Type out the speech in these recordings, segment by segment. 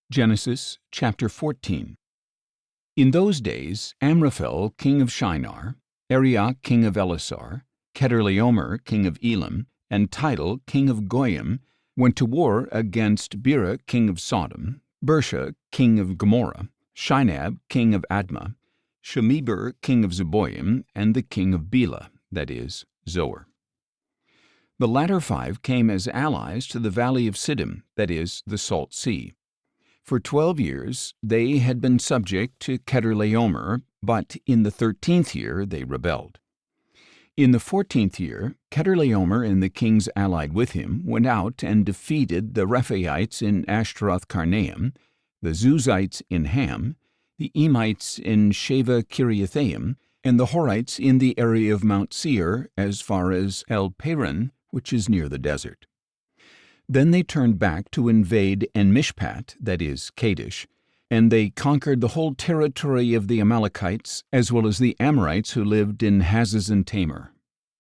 Genesis chapter 14. In those days Amraphel king of Shinar, Arioch king of Ellasar, Chedorlaomer king of Elam, and Tidal king of Goiim went to war against Bera king of Sodom, Birsha king of Gomorrah, Shinab king of Admah, Shemeber king of Zeboiim, and the king of Bela, that is, Zoar. The latter five came as allies to the Valley of Siddim, that is, the Salt Sea. For 12 years they had been subject to Chedorlaomer, but in the 13th year they rebelled. In the 14th year, Chedorlaomer and the kings allied with him went out and defeated the Rephaites in Ashteroth-karnaim, the Zuzites in Ham, the Emites in Shaveh-kiriathaim, and the Horites in the area of Mount Seir as far as El-paran, which is near the desert. Then they turned back to invade En-mishpat, that is, Kadesh, and they conquered the whole territory of the Amalekites, as well as the Amorites who lived in Hazazon-tamar.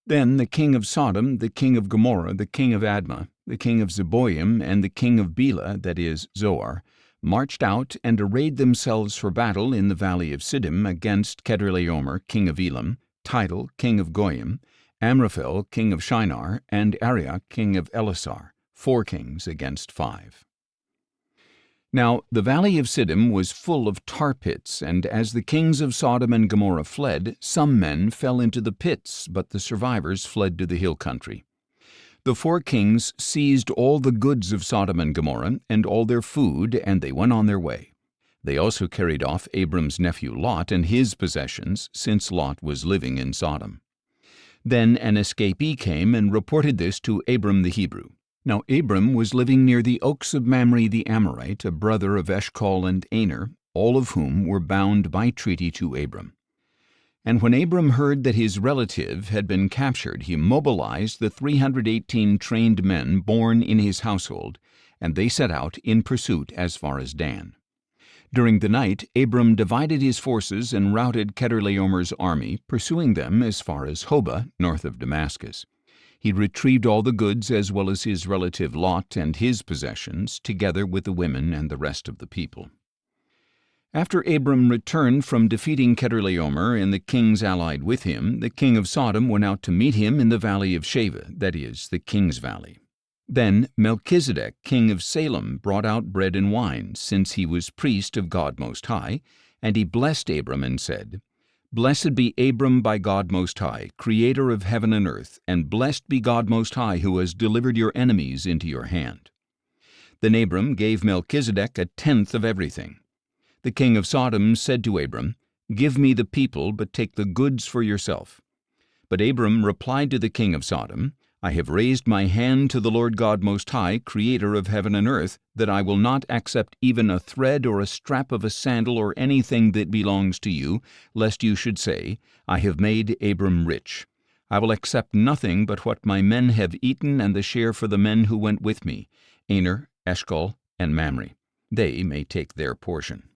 Then the king of Sodom, the king of Gomorrah, the king of Admah, the king of Zeboiim, and the king of Bela, that is, Zoar, marched out and arrayed themselves for battle in the Valley of Siddim against Chedorlaomer, king of Elam, Tidal, king of Goiim, Amraphel, king of Shinar, and Arioch, king of Ellasar, 4 kings against 5. Now the Valley of Siddim was full of tar pits, and as the kings of Sodom and Gomorrah fled, some men fell into the pits, but the survivors fled to the hill country. The 4 kings seized all the goods of Sodom and Gomorrah and all their food, and they went on their way. They also carried off Abram's nephew Lot and his possessions, since Lot was living in Sodom. Then an escapee came and reported this to Abram the Hebrew. Now Abram was living near the oaks of Mamre the Amorite, a brother of Eshcol and Aner, all of whom were bound by treaty to Abram. And when Abram heard that his relative had been captured, he mobilized the 318 trained men born in his household, and they set out in pursuit as far as Dan. During the night, Abram divided his forces and routed Chedorlaomer's army, pursuing them as far as Hobah, north of Damascus. He retrieved all the goods as well as his relative Lot and his possessions, together with the women and the rest of the people. After Abram returned from defeating Chedorlaomer and the kings allied with him, the king of Sodom went out to meet him in the valley of Shaveh, that is, the king's valley. Then Melchizedek, king of Salem, brought out bread and wine, since he was priest of God Most High, and he blessed Abram and said, "Blessed be Abram by God Most High, creator of heaven and earth, and blessed be God Most High, who has delivered your enemies into your hand." Then Abram gave Melchizedek 1/10 of everything. The king of Sodom said to Abram, "Give me the people, but take the goods for yourself." But Abram replied to the king of Sodom, "I have raised my hand to the Lord God Most High, creator of heaven and earth, that I will not accept even a thread or a strap of a sandal or anything that belongs to you, lest you should say, 'I have made Abram rich.' I will accept nothing but what my men have eaten and the share for the men who went with me, Aner, Eshcol, and Mamre. They may take their portion."